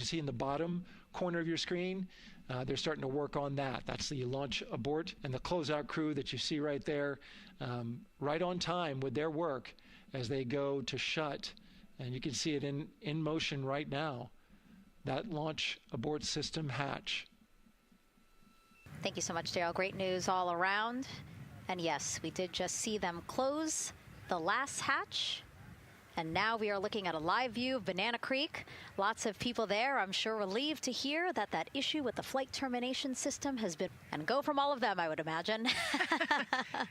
You see in the bottom corner of your screen, they're starting to work on that. That's the launch abort and the closeout crew that you see right there, right on time with their work as they go to shut. And you can see it in motion right now, that launch abort system hatch. Thank you so much, Daryl. Great news all around. And yes, we did just see them close the last hatch. And now we are looking at a live view of Banana Creek. Lots of people there, I'm sure, relieved to hear that that issue with the flight termination system has been, and go from all of them, I would imagine.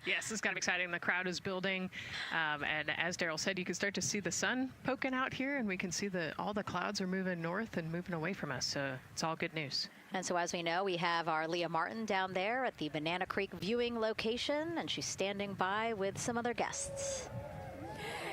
Yes, it's kind of exciting. The crowd is building. And as Daryl said, you can start to see the sun poking out here, and we can see all the clouds are moving north and moving away from us. So it's all good news. And so as we know, we have our Leah Martin down there at the Banana Creek viewing location, and she's standing by with some other guests.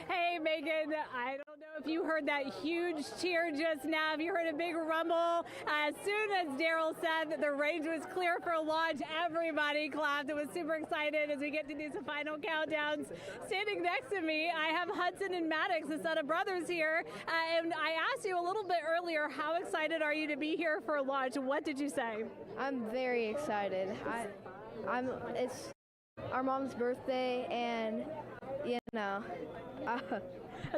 Hey, Megan, I don't know if you heard that huge cheer just now. If you heard a big rumble, as soon as Daryl said that the range was clear for launch, everybody clapped. It was super excited as we get to do some final countdowns. Standing next to me, I have Hudson and Maddox, the son of brothers here. And I asked you a little bit earlier, how excited are you to be here for launch? What did you say? I'm very excited. It's our mom's birthday, and you know.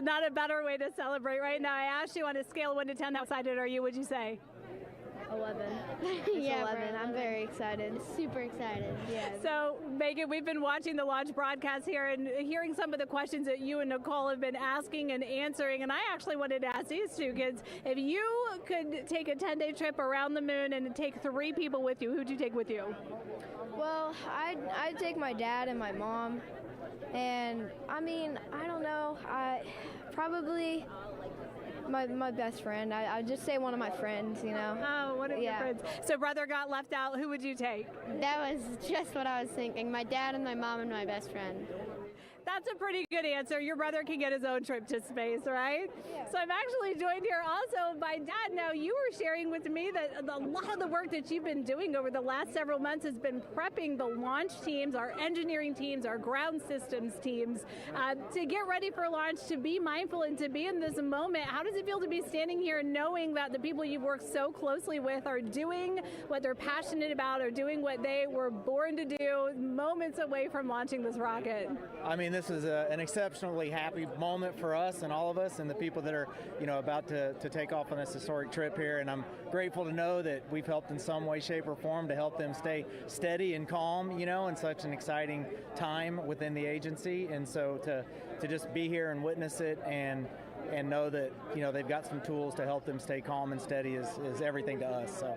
Not a better way to celebrate right now. I asked you on a scale of 1 to 10, how excited are you, would you say? 11. Yeah, 11. I'm very excited. Super excited. Yeah. So, Megan, we've been watching the launch broadcast here and hearing some of the questions that you and Nicole have been asking and answering. And I actually wanted to ask these two kids, if you could take a 10-day trip around the moon and take 3 people with you, who'd you take with you? Well, I'd take my dad and my mom. And I mean, I don't know. Probably my best friend. I'd just say one of my friends, you know. Oh, one of your friends. So brother got left out. Who would you take? That was just what I was thinking. My dad and my mom and my best friend. That's a pretty good answer. Your brother can get his own trip to space, right? Yeah. So I'm actually joined here also by Dad. Now, you were sharing with me that a lot of the work that you've been doing over the last several months has been prepping the launch teams, our engineering teams, our ground systems teams to get ready for launch, to be mindful and to be in this moment. How does it feel to be standing here knowing that the people you've worked so closely with are doing what they're passionate about, or doing what they were born to do, moments away from launching this rocket? I mean, this is an exceptionally happy moment for us and all of us and the people that are, about to take off on this historic trip here. And I'm grateful to know that we've helped in some way, shape, or form to help them stay steady and calm, in such an exciting time within the agency. And so to just be here and witness it and know that, they've got some tools to help them stay calm and steady is everything to us. So.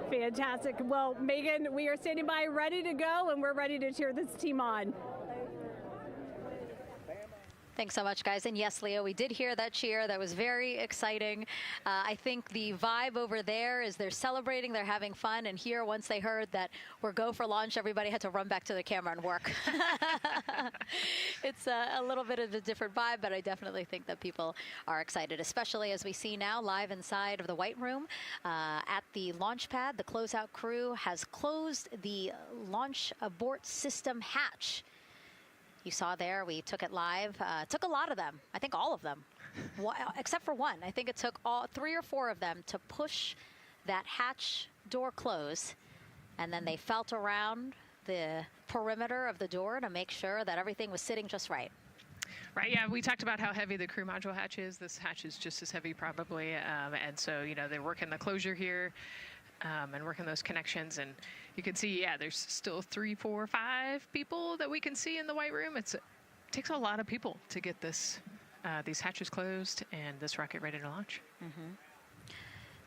Fantastic. Well, Megan, we are standing by ready to go, and we're ready to cheer this team on. Thanks so much, guys. And yes, Leo, we did hear that cheer. That was very exciting. I think the vibe over there is they're celebrating, they're having fun. And here, once they heard that we're go for launch, everybody had to run back to the camera and work. It's a little bit of a different vibe, but I definitely think that people are excited, especially as we see now live inside of the White Room at the launch pad. The closeout crew has closed the launch abort system hatch. You saw there, we took it live. Took a lot of them, I think all of them, except for one. I think it took 3 or 4 of them to push that hatch door close. And then they felt around the perimeter of the door to make sure that everything was sitting just right. Right, yeah, we talked about how heavy the crew module hatch is. This hatch is just as heavy probably. And so, they're working the closure here. And working those connections, and you can see, there's still 3, 4, 5 people that we can see in the White Room. It takes a lot of people to get these hatches closed and this rocket ready to launch. Mm-hmm.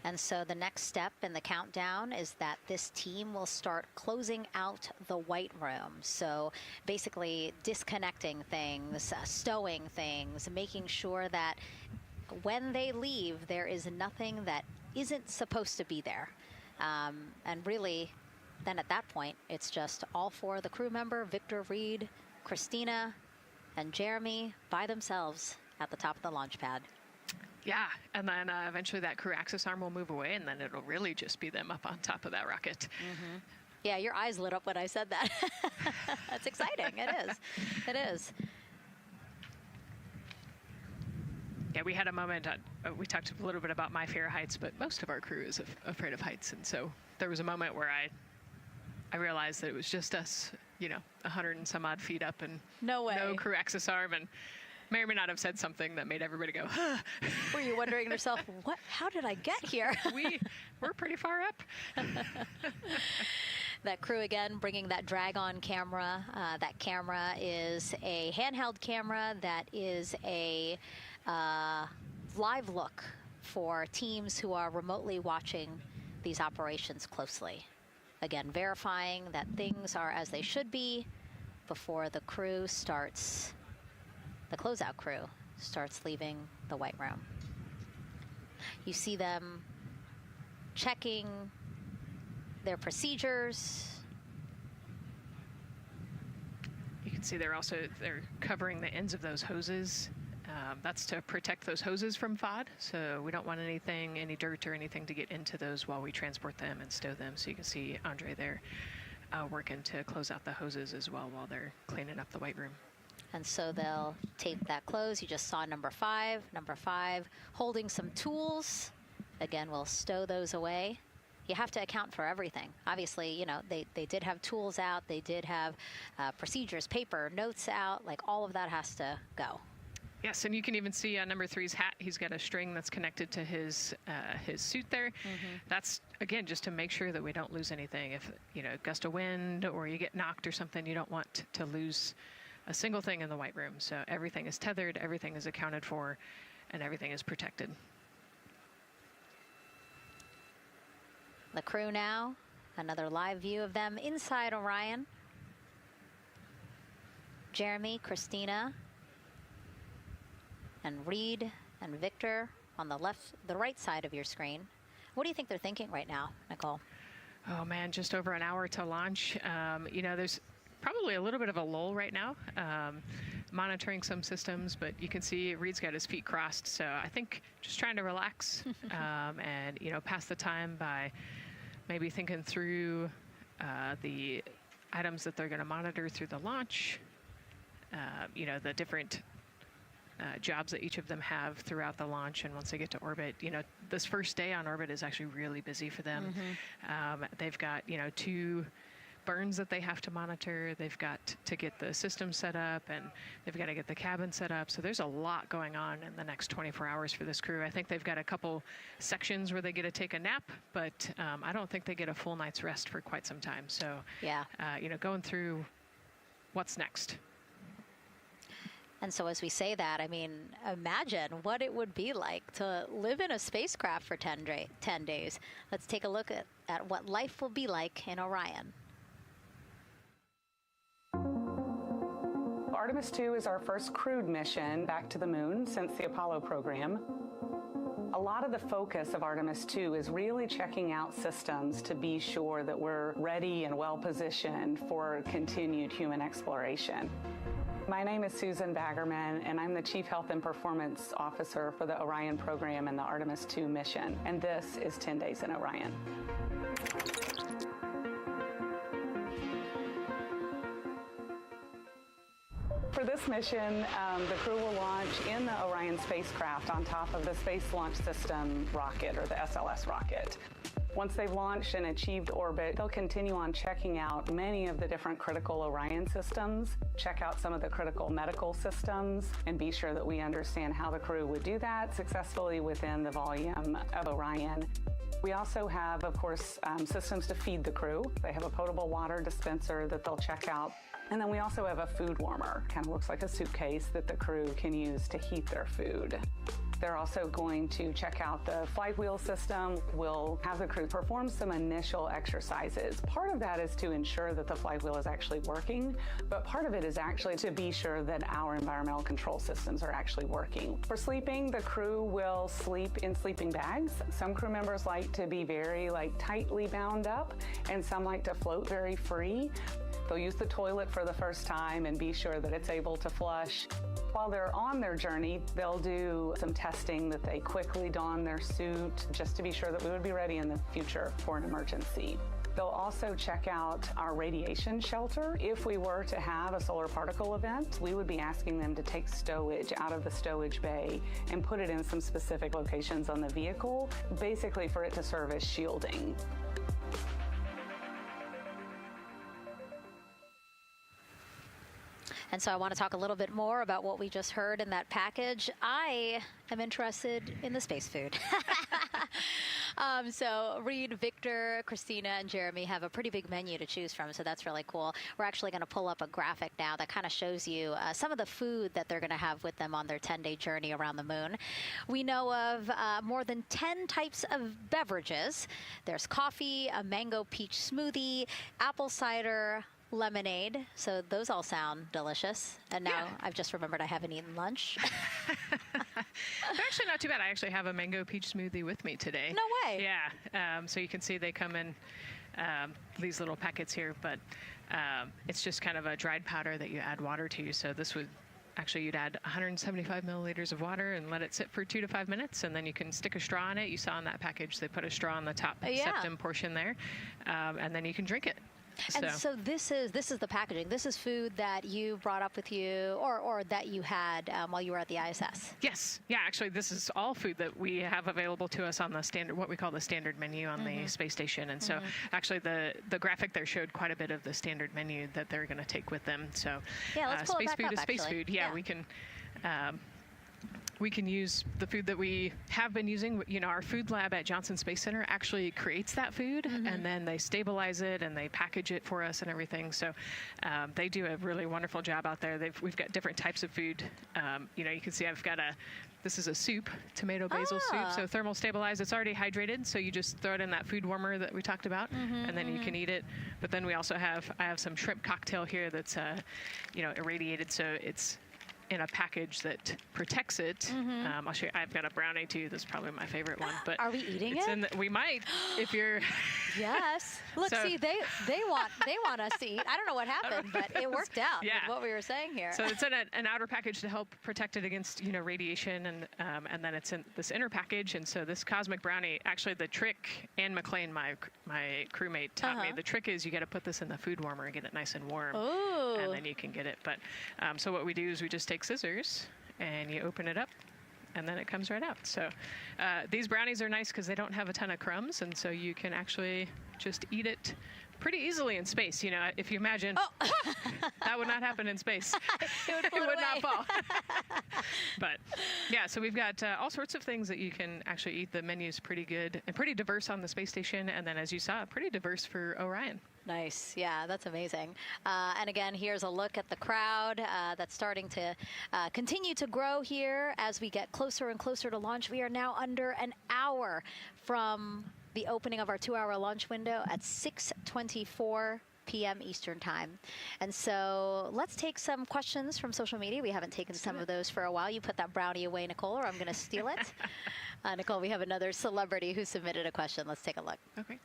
And so the next step in the countdown is that this team will start closing out the White Room. So basically disconnecting things, stowing things, making sure that when they leave, there is nothing that isn't supposed to be there. And really, then at that point, it's just all 4 of the crew member, Victor, Reed, Christina, and Jeremy by themselves at the top of the launch pad. Yeah, and then eventually that crew access arm will move away, and then it'll really just be them up on top of that rocket. Mm-hmm. Yeah, your eyes lit up when I said that. That's exciting. It is. It is. Yeah, we had a moment, we talked a little bit about my fear of heights, but most of our crew is afraid of heights. And so there was a moment where I realized that it was just us, 100 and some odd feet up and No way. no crew access arm. And may or may not have said something that made everybody go, huh. Were you wondering to yourself, how did I get here? We're pretty far up. That crew again bringing that drag-on camera. That camera is a handheld camera that is a live look for teams who are remotely watching these operations closely. Again, verifying that things are as they should be before the crew starts, the closeout crew starts leaving the White Room. You see them checking their procedures. You can see they're covering the ends of those hoses. That's to protect those hoses from FOD. So we don't want any dirt or anything to get into those while we transport them and stow them. So you can see Andre there working to close out the hoses as well while they're cleaning up the White Room. And so they'll tape that close. You just saw number 5 holding some tools. Again, we'll stow those away. You have to account for everything. Obviously, they did have tools out. They did have procedures, paper, notes out. Like all of that has to go. Yes, and you can even see on number 3's hat, he's got a string that's connected to his suit there. Mm-hmm. That's, again, just to make sure that we don't lose anything. If, a gust of wind or you get knocked or something, you don't want to lose a single thing in the White Room. So everything is tethered, everything is accounted for, and everything is protected. The crew now, another live view of them inside Orion. Jeremy, Christina, and Reed and Victor on the right side of your screen. What do you think they're thinking right now, Nicole? Oh man, just over an hour to launch. There's probably a little bit of a lull right now, monitoring some systems, but you can see Reed's got his feet crossed. So I think just trying to relax and, pass the time by maybe thinking through the items that they're going to monitor through the launch, the different jobs that each of them have throughout the launch. And once they get to orbit, this first day on orbit is actually really busy for them. Mm-hmm. They've got, 2 burns that they have to monitor. They've got to get the system set up, and they've got to get the cabin set up. So there's a lot going on in the next 24 hours for this crew. I think they've got a couple sections where they get to take a nap, but I don't think they get a full night's rest for quite some time. So, yeah, going through what's next. And so as we say that, imagine what it would be like to live in a spacecraft for 10 days. Let's take a look at what life will be like in Orion. Artemis II is our first crewed mission back to the moon since the Apollo program. A lot of the focus of Artemis II is really checking out systems to be sure that we're ready and well positioned for continued human exploration. My name is Susan Baggerman, and I'm the Chief Health and Performance Officer for the Orion program and the Artemis II mission. And this is 10 Days in Orion. For this mission, the crew will launch in the Orion spacecraft on top of the Space Launch System rocket, or the SLS rocket. Once they've launched and achieved orbit, they'll continue on checking out many of the different critical Orion systems, check out some of the critical medical systems, and be sure that we understand how the crew would do that successfully within the volume of Orion. We also have, of course, systems to feed the crew. They have a potable water dispenser that they'll check out. And then we also have a food warmer, kind of looks like a suitcase that the crew can use to heat their food. They're also going to check out the flight wheel system. We'll have the crew perform some initial exercises. Part of that is to ensure that the flight wheel is actually working, but part of it is actually to be sure that our environmental control systems are actually working. For sleeping, the crew will sleep in sleeping bags. Some crew members like to be very tightly bound up, and some like to float very free. They'll use the toilet for the first time and be sure that it's able to flush. While they're on their journey, they'll do some testing that they quickly don their suit just to be sure that we would be ready in the future for an emergency. They'll also check out our radiation shelter. If we were to have a solar particle event, we would be asking them to take stowage out of the stowage bay and put it in some specific locations on the vehicle, basically for it to serve as shielding. And so I want to talk a little bit more about what we just heard in that package. I am interested in the space food. So Reed, Victor, Christina, and Jeremy have a pretty big menu to choose from, so that's really cool. We're actually going to pull up a graphic now that kind of shows you some of the food that they're going to have with them on their 10-day journey around the moon. We know of more than 10 types of beverages. There's coffee, a mango peach smoothie, apple cider, lemonade. So those all sound delicious. And now I've just remembered I haven't eaten lunch. They're actually not too bad. I actually have a mango peach smoothie with me today. No way. Yeah. So you can see they come in these little packets here, but it's just kind of a dried powder that you add water to. So this would actually, you'd add 175 milliliters of water and let it sit for 2 to 5 minutes, and then you can stick a straw in it. You saw in that package they put a straw on the top septum portion there, and then you can drink it. And so this is the packaging. This is food that you brought up with you, or that you had while you were at the ISS. Yes. Yeah. Actually, this is all food that we have available to us on the standard, what we call the standard menu on the space station. And so, actually, the graphic there showed quite a bit of the standard menu that they're going to take with them. So, yeah, let's pull space it back food up, is space actually. food. Yeah, we can use the food that we have been using. You know, our food lab at Johnson Space Center actually creates that food, and then they stabilize it and they package it for us and everything. So they do a really wonderful job out there. We've got different types of food. You know, you can see I've got this is a soup, tomato basil soup, so thermal stabilized. It's already hydrated, so you just throw it in that food warmer that we talked about, and then you can eat it. But then we also I have some shrimp cocktail here that's, you know, irradiated, so it's in a package that protects it. I'll show you. I've got a brownie too. That's probably my favorite one. But are we eating it? We might, if you're. Yes. Look, see, they want us to eat. I don't know what happened, but it worked out with what we were saying here. So it's in an outer package to help protect it against, you know, radiation, and then it's in this inner package. And so this cosmic brownie, actually the trick, Anne McLean, my crewmate, taught me, the trick is you got to put this in the food warmer and get it nice and warm. Ooh. And then you can get it. But so what we do is we just take scissors and you open it up, and then it comes right out. So these brownies are nice because they don't have a ton of crumbs, and so you can actually just eat it pretty easily in space. You know, if you imagine, that would not happen in space. It would not fall. But yeah, so we've got all sorts of things that you can actually eat. The menu's pretty good and pretty diverse on the space station, and then as you saw, pretty diverse for Orion. Nice. Yeah, that's amazing. And again, here's a look at the crowd that's starting to continue to grow here as we get closer and closer to launch. We are now under an hour from the opening of our 2-hour launch window at 6:24 p.m. Eastern Time. And so let's take some questions from social media. We haven't taken some of those for a while. You put that brownie away, Nicole, or I'm going to steal it. Nicole, we have another celebrity who submitted a question. Let's take a look. Okay.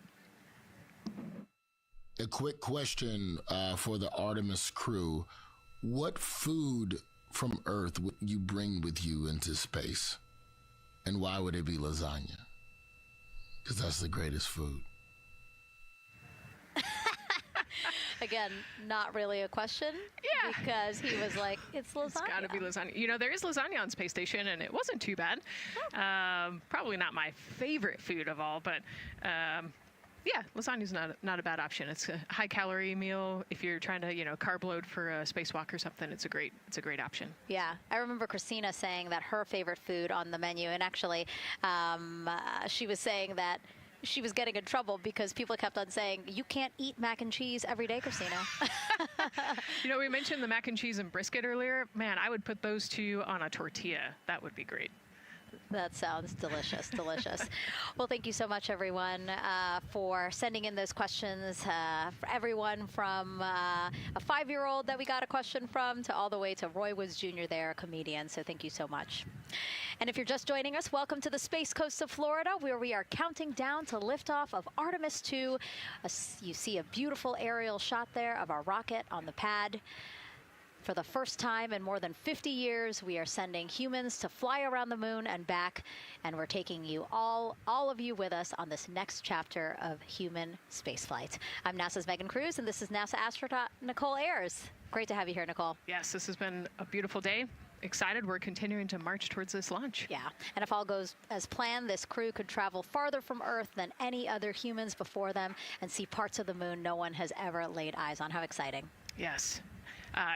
A quick question for the Artemis crew. What food from Earth would you bring with you into space? And why would it be lasagna? Because that's the greatest food. Again, not really a question. Yeah. Because he was like, it's lasagna. It's got to be lasagna. You know, there is lasagna on Space Station, and it wasn't too bad. Probably not my favorite food of all, but yeah, lasagna's not a bad option. It's a high-calorie meal. If you're trying to, you know, carb load for a spacewalk or something, it's a great option. Yeah, I remember Christina saying that her favorite food on the menu, and actually, she was saying that she was getting in trouble because people kept on saying, you can't eat mac and cheese every day, Christina. You know, we mentioned the mac and cheese and brisket earlier. Man, I would put those two on a tortilla. That would be great. That sounds delicious, delicious. Well, thank you so much, everyone, for sending in those questions. For everyone from a 5-year-old that we got a question from to all the way to Roy Woods Jr. there, a comedian. So thank you so much. And if you're just joining us, welcome to the Space Coast of Florida, where we are counting down to liftoff of Artemis 2. You see a beautiful aerial shot there of our rocket on the pad. For the first time in more than 50 years, we are sending humans to fly around the moon and back, and we're taking you all of you with us on this next chapter of human spaceflight. I'm NASA's Megan Cruz, and this is NASA astronaut Nicole Ayers. Great to have you here, Nicole. Yes, this has been a beautiful day. Excited. We're continuing to march towards this launch. Yeah, and if all goes as planned, this crew could travel farther from Earth than any other humans before them and see parts of the moon no one has ever laid eyes on. How exciting. Yes.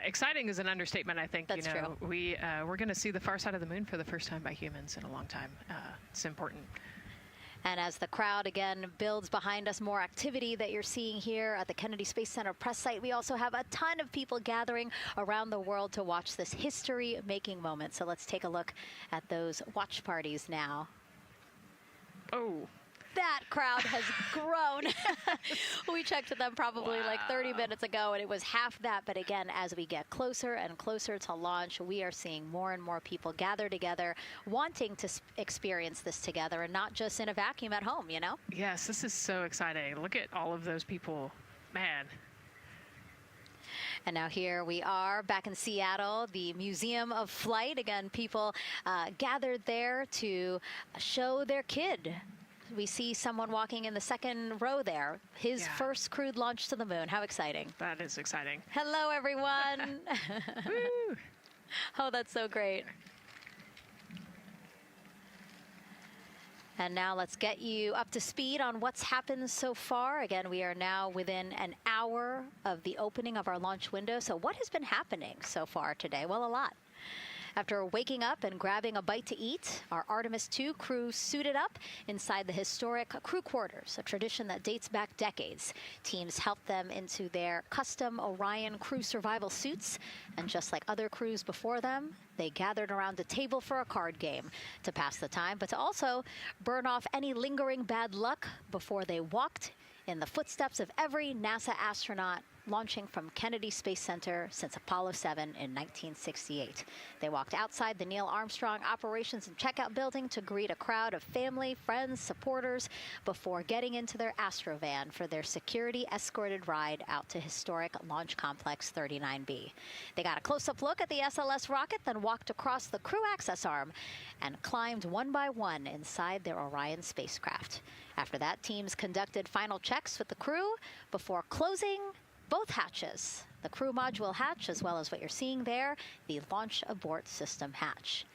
Exciting is an understatement, I think. That's true. We're going to see the far side of the moon for the first time by humans in a long time. It's important. And as the crowd again builds behind us, more activity that you're seeing here at the Kennedy Space Center press site. We also have a ton of people gathering around the world to watch this history-making moment. So let's take a look at those watch parties now. Oh. That crowd has grown. We checked with them probably like 30 minutes ago, and it was half that. But again, as we get closer and closer to launch, we are seeing more and more people gather together, wanting to experience this together and not just in a vacuum at home, you know? Yes, this is so exciting. Look at all of those people. Man. And now here we are back in Seattle, the Museum of Flight. Again, people gathered there to show their kid. We see someone walking in the second row there. His first crewed launch to the moon. How exciting. That is exciting. Hello, everyone. Woo. Oh, that's so great. And now let's get you up to speed on what's happened so far. Again, we are now within an hour of the opening of our launch window. So what has been happening so far today? Well, a lot. After waking up and grabbing a bite to eat, our Artemis II crew suited up inside the historic crew quarters, a tradition that dates back decades. Teams helped them into their custom Orion crew survival suits, and just like other crews before them, they gathered around a table for a card game to pass the time, but to also burn off any lingering bad luck before they walked in the footsteps of every NASA astronaut launching from Kennedy Space Center since Apollo 7 in 1968. They walked outside the Neil Armstrong Operations and Checkout Building to greet a crowd of family, friends, supporters before getting into their Astrovan for their security-escorted ride out to historic Launch Complex 39B. They got a close-up look at the SLS rocket, then walked across the crew access arm and climbed one by one inside their Orion spacecraft. After that, teams conducted final checks with the crew before closing both hatches, the crew module hatch, as well as what you're seeing there, the launch abort system hatch.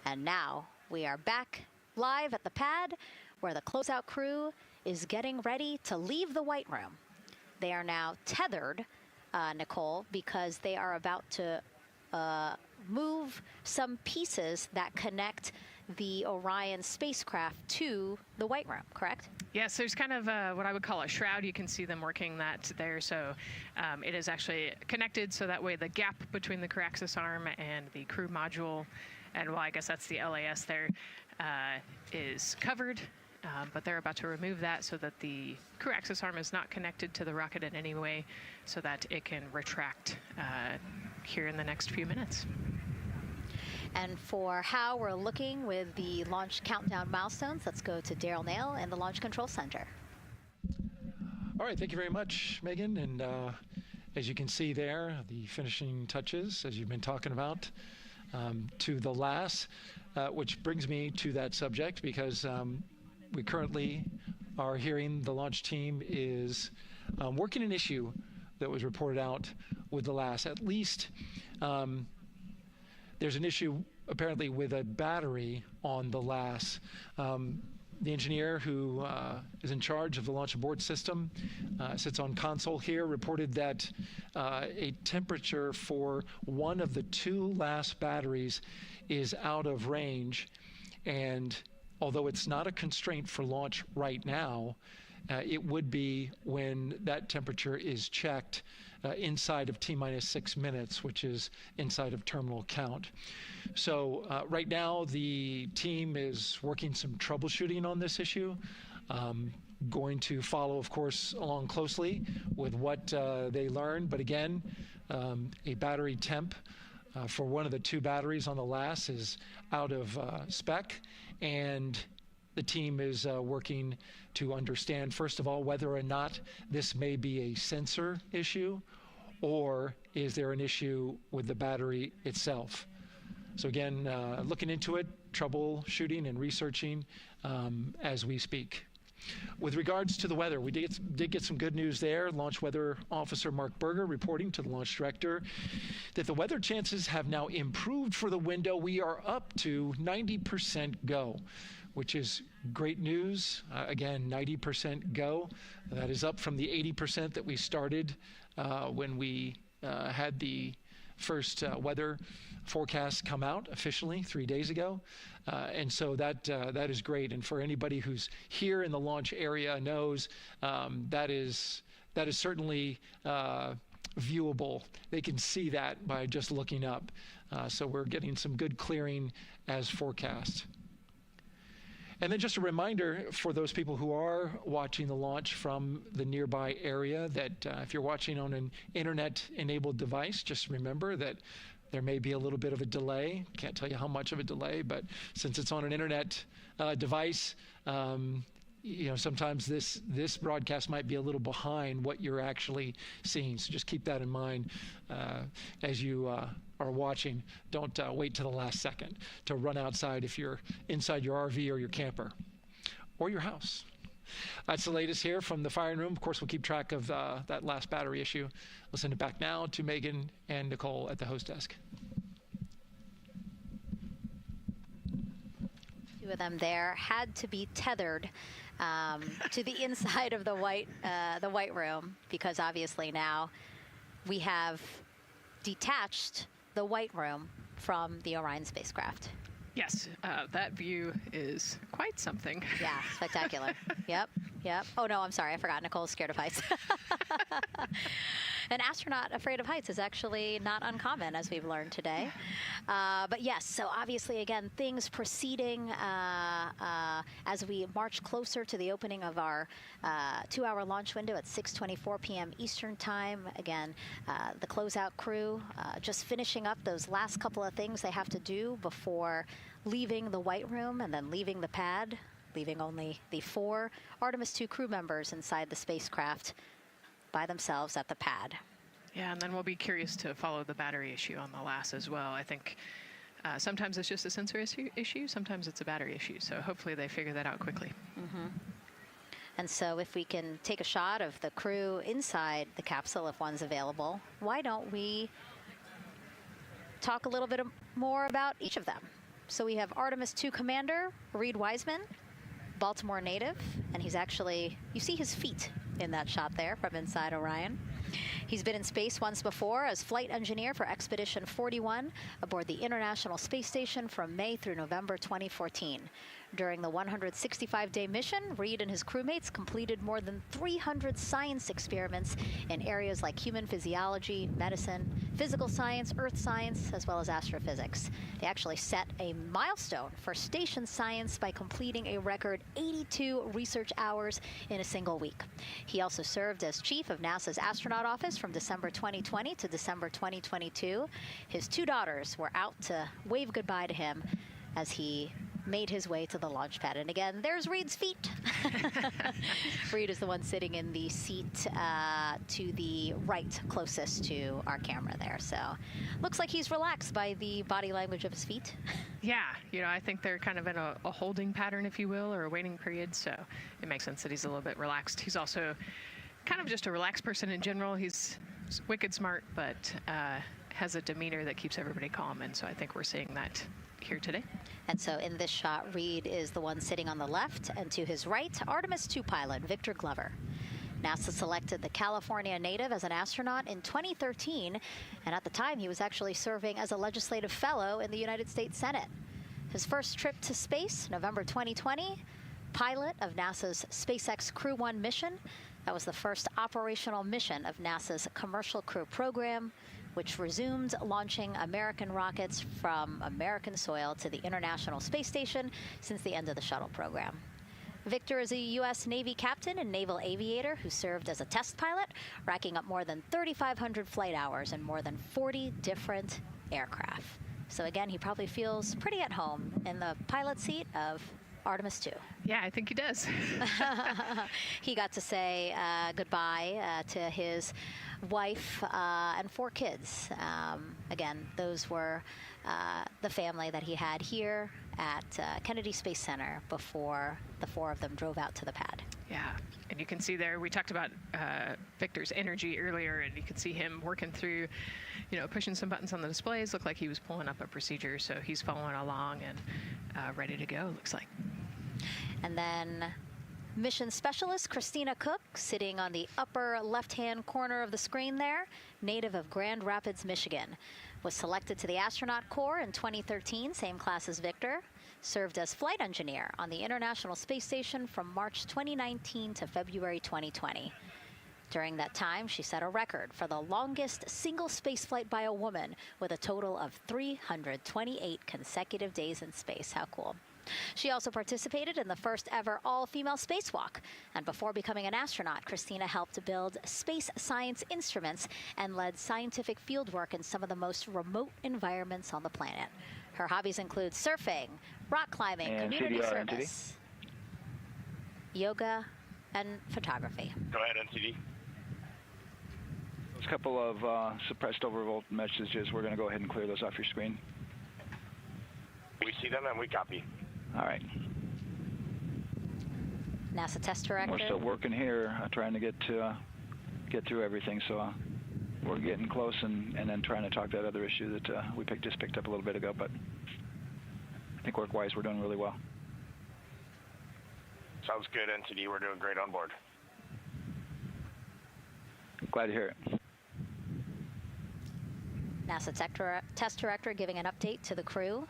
And now we are back live at the pad where the closeout crew is getting ready to leave the White Room. They are now tethered, Nicole, because they are about to move some pieces that connect the Orion spacecraft to the White Room, correct? Yes, there's kind of what I would call a shroud. You can see them working that there. So it is actually connected, so that way the gap between the crew access arm and the crew module, and well, I guess that's the LAS there, is covered. But they're about to remove that so that the crew access arm is not connected to the rocket in any way, so that it can retract here in the next few minutes. And for how we're looking with the launch countdown milestones, let's go to Daryl Nail in the Launch Control Center. All right, thank you very much, Megan. And as you can see there, the finishing touches, as you've been talking about, to the LAS, which brings me to that subject, because we currently are hearing the launch team is working an issue that was reported out with the LAS. At least there's an issue apparently with a battery on the LAS. The engineer who is in charge of the launch abort system sits on console here, reported that a temperature for one of the two LAS batteries is out of range. And although it's not a constraint for launch right now, it would be when that temperature is checked inside of T-minus 6 minutes, which is inside of terminal count. So right now, the team is working some troubleshooting on this issue. Going to follow, of course, along closely with what they learn. But again, a battery temp for one of the two batteries on the LAS is out of spec, and the team is working to understand, first of all, whether or not this may be a sensor issue or is there an issue with the battery itself? So again, looking into it, troubleshooting and researching as we speak. With regards to the weather, we did get some good news there. Launch Weather Officer Mark Berger reporting to the launch director that the weather chances have now improved for the window. We are up to 90% go, which is great news. Again, 90% go. That is up from the 80% that we started when we had the first weather forecast come out officially 3 days ago. And so that is great. And for anybody who's here in the launch area knows that is certainly viewable. They can see that by just looking up. So we're getting some good clearing as forecast. And then just a reminder for those people who are watching the launch from the nearby area that if you're watching on an internet-enabled device, just remember that there may be a little bit of a delay. Can't tell you how much of a delay, but since it's on an internet device, sometimes this broadcast might be a little behind what you're actually seeing. So just keep that in mind as you are watching. Don't wait to the last second to run outside if you're inside your RV or your camper or your house. That's the latest here from the firing room. Of course, we'll keep track of that last battery issue. We'll send it back now to Megan and Nicole at the host desk. Two of them there had to be tethered to the inside of the white room, because obviously now we have detached the white room from the Orion spacecraft. Yes, that view is quite something. Yeah, spectacular. Yep. Oh, no, I'm sorry. I forgot. Nicole's scared of heights. An astronaut afraid of heights is actually not uncommon, as we've learned today. But yes, so obviously, again, things proceeding as we march closer to the opening of our 2-hour launch window at 6:24 p.m. Eastern Time. Again, the closeout crew just finishing up those last couple of things they have to do before leaving the white room and then leaving the pad, leaving only the 4 Artemis II crew members inside the spacecraft by themselves at the pad. Yeah, and then we'll be curious to follow the battery issue on the LAS as well. I think sometimes it's just a sensor issue, sometimes it's a battery issue. So hopefully they figure that out quickly. Mm-hmm. And so if we can take a shot of the crew inside the capsule, if one's available, why don't we talk a little bit more about each of them? So we have Artemis II Commander Reed Wiseman, Baltimore native, and he's actually, you see his feet in that shot there from inside Orion. He's been in space once before as flight engineer for Expedition 41 aboard the International Space Station from May through November 2014. During the 165-day mission, Reed and his crewmates completed more than 300 science experiments in areas like human physiology, medicine, physical science, earth science, as well as astrophysics. They actually set a milestone for station science by completing a record 82 research hours in a single week. He also served as chief of NASA's astronaut office from December 2020 to December 2022. His 2 daughters were out to wave goodbye to him as he made his way to the launch pad. And again, there's Reed's feet. Reed is the one sitting in the seat to the right, closest to our camera there. So looks like he's relaxed by the body language of his feet. Yeah, I think they're kind of in a holding pattern, if you will, or a waiting period. So it makes sense that he's a little bit relaxed. He's also kind of just a relaxed person in general. He's wicked smart, but has a demeanor that keeps everybody calm. And so I think we're seeing that here today. And so in this shot, Reed is the one sitting on the left, and to his right, Artemis II pilot Victor Glover. NASA selected the California native as an astronaut in 2013, and at the time he was actually serving as a legislative fellow in the United States Senate. His first trip to space, November 2020, pilot of NASA's SpaceX Crew 1 mission. That was the first operational mission of NASA's Commercial Crew program, which resumed launching American rockets from American soil to the International Space Station since the end of the shuttle program. Victor is a U.S. Navy captain and naval aviator who served as a test pilot, racking up more than 3,500 flight hours in more than 40 different aircraft. So again, he probably feels pretty at home in the pilot seat of Artemis 2. Yeah, I think he does. He got to say goodbye to his wife and 4 kids. Again, those were the family that he had here at Kennedy Space Center before the 4 of them drove out to the pad. Yeah, and you can see there, we talked about Victor's energy earlier, and you can see him working through, pushing some buttons on the displays. Looked like he was pulling up a procedure, so he's following along and ready to go, looks like. And then mission specialist Christina Cook, sitting on the upper left-hand corner of the screen there, native of Grand Rapids, Michigan, was selected to the Astronaut Corps in 2013, same class as Victor, served as flight engineer on the International Space Station from March 2019 to February 2020. During that time, she set a record for the longest single spaceflight by a woman with a total of 328 consecutive days in space. How cool. She also participated in the first ever all-female spacewalk. And before becoming an astronaut, Christina helped build space science instruments and led scientific fieldwork in some of the most remote environments on the planet. Her hobbies include surfing, rock climbing, and community CDR, service, yoga, and photography. Go ahead, NCD. There's a couple of suppressed overvolt messages. We're going to go ahead and clear those off your screen. We see them and we copy. All right. NASA test director. We're still working here, trying to get through everything. So we're getting close, and then trying to talk that other issue that we just picked up a little bit ago. But I think work-wise, we're doing really well. Sounds good, NCD. We're doing great on board. Glad to hear it. NASA test director giving an update to the crew.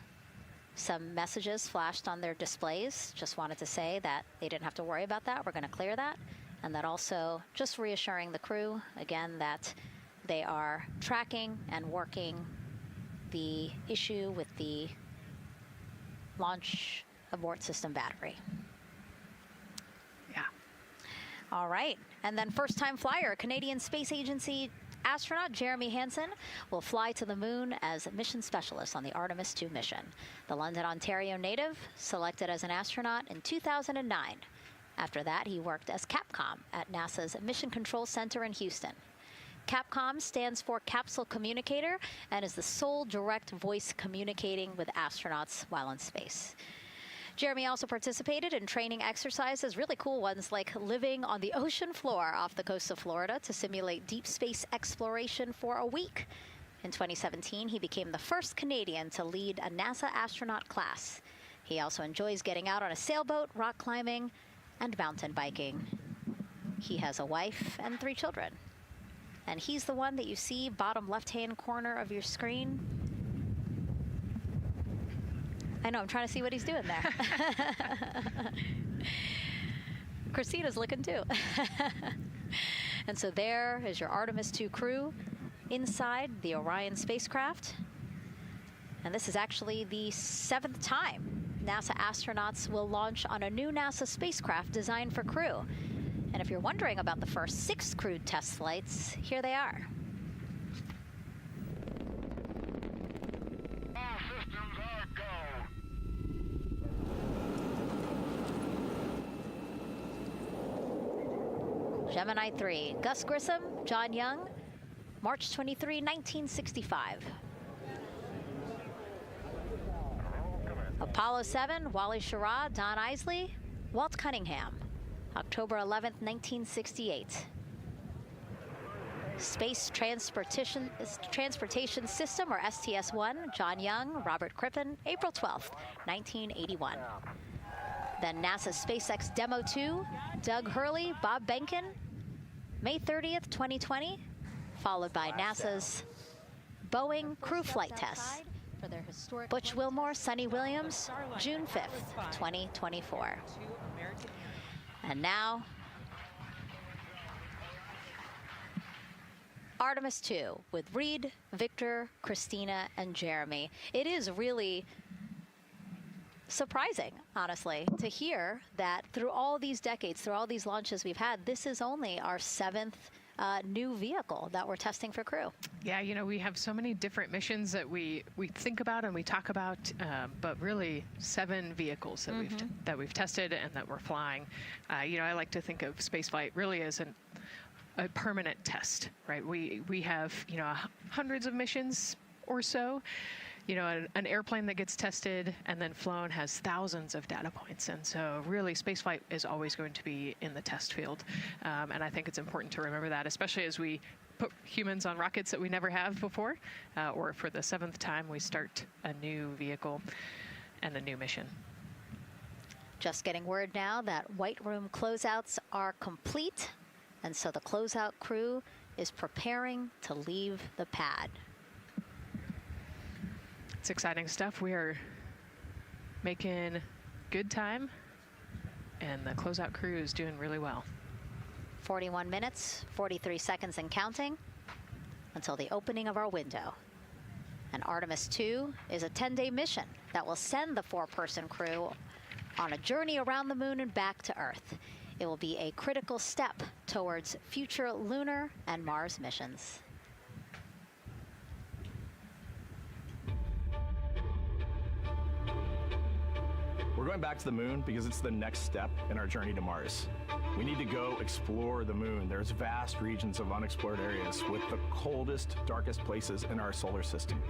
Some messages flashed on their displays. Just wanted to say that they didn't have to worry about that. We're going to clear that. And that also just reassuring the crew, again, that they are tracking and working the issue with the launch abort system battery. Yeah. All right. And then first-time flyer, Canadian Space Agency astronaut Jeremy Hansen will fly to the moon as mission specialist on the Artemis 2 mission. The London, Ontario native selected as an astronaut in 2009. After that, he worked as Capcom at NASA's Mission Control Center in Houston. Capcom stands for Capsule Communicator and is the sole direct voice communicating with astronauts while in space. Jeremy also participated in training exercises, really cool ones like living on the ocean floor off the coast of Florida to simulate deep space exploration for a week. In 2017, he became the first Canadian to lead a NASA astronaut class. He also enjoys getting out on a sailboat, rock climbing, and mountain biking. He has a wife and 3 children. And he's the one that you see bottom left-hand corner of your screen. I know, I'm trying to see what he's doing there. Christina's looking too. And so there is your Artemis 2 crew inside the Orion spacecraft. And this is actually the 7th time NASA astronauts will launch on a new NASA spacecraft designed for crew. And if you're wondering about the first 6 crewed test flights, here they are. Gemini 3, Gus Grissom, John Young, March 23, 1965. Apollo 7, Wally Schirra, Don Isley, Walt Cunningham, October 11, 1968. Space Transportation System, or STS-1, John Young, Robert Crippen, April 12, 1981. Then NASA SpaceX Demo 2, Doug Hurley, Bob Behnken, May 30th, 2020, followed by NASA's Boeing crew flight test. Butch Wilmore, Sonny Williams, June 5th, 2024. And now, Artemis 2 with Reed, Victor, Christina, and Jeremy. It is really surprising, honestly, to hear that through all these decades, through all these launches we've had, this is only our 7th new vehicle that we're testing for crew. Yeah, you know, we have so many different missions that we think about and we talk about, but really 7 vehicles that we've tested and that we're flying. You know, I like to think of spaceflight really as a permanent test, right? We have, you know, hundreds of missions or so. You know, an airplane that gets tested and then flown has thousands of data points. And so really spaceflight is always going to be in the test field. And I think it's important to remember that, especially as we put humans on rockets that we never have before, or for the 7th time we start a new vehicle and a new mission. Just getting word now that White Room closeouts are complete. And so the closeout crew is preparing to leave the pad. It's exciting stuff. We are making good time, and the closeout crew is doing really well. 41 minutes, 43 seconds and counting until the opening of our window. And Artemis 2 is a 10-day mission that will send the 4-person crew on a journey around the moon and back to Earth. It will be a critical step towards future lunar and Mars missions. We're going back to the moon because it's the next step in our journey to Mars. We need to go explore the moon. There's vast regions of unexplored areas with the coldest, darkest places in our solar system.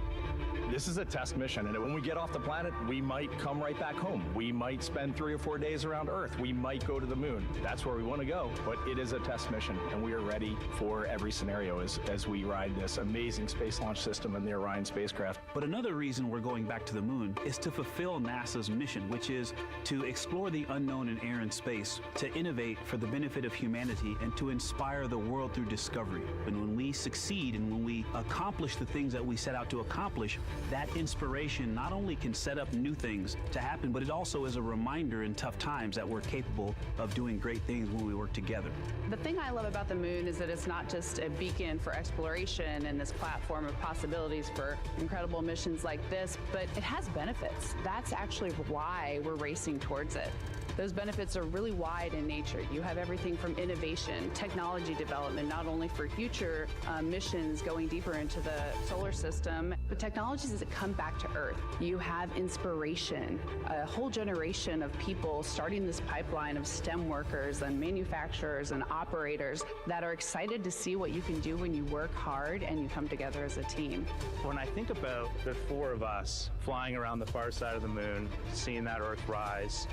This is a test mission, and when we get off the planet, we might come right back home. We might spend 3 or 4 days around Earth. We might go to the moon. That's where we want to go, but it is a test mission, and we are ready for every scenario as we ride this amazing space launch system in the Orion spacecraft. But another reason we're going back to the moon is to fulfill NASA's mission, which is to explore the unknown in air and space, to innovate for the benefit of humanity, and to inspire the world through discovery. And when we succeed and when we accomplish the things that we set out to accomplish, that inspiration not only can set up new things to happen, but it also is a reminder in tough times that we're capable of doing great things when we work together. The thing I love about the moon is that it's not just a beacon for exploration and this platform of possibilities for incredible missions like this, but it has benefits. That's actually why we're racing towards it. Those benefits are really wide in nature. You have everything from innovation, technology development, not only for future missions going deeper into the solar system, but technologies that come back to Earth. You have inspiration, a whole generation of people starting this pipeline of STEM workers and manufacturers and operators that are excited to see what you can do when you work hard and you come together as a team. When I think about the 4 of us flying around the far side of the moon, seeing that Earth rise,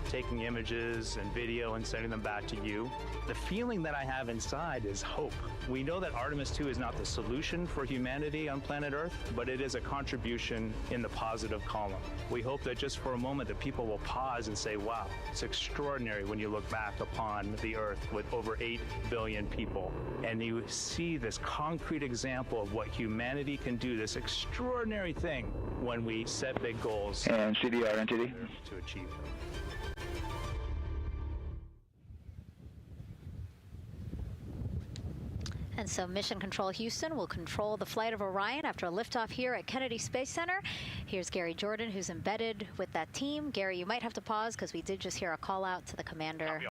taking images and video and sending them back to you, the feeling that I have inside is hope. We know that Artemis 2 is not the solution for humanity on planet Earth, but it is a contribution in the positive column. We hope that just for a moment that people will pause and say, wow, it's extraordinary when you look back upon the Earth with over 8 billion people, and you see this concrete example of what humanity can do, this extraordinary thing when we set big goals and CDR entity to achieve them. And so Mission Control Houston will control the flight of Orion after a liftoff here at Kennedy Space Center. Here's Gary Jordan, who's embedded with that team. Gary, you might have to pause because we did just hear a call out to the commander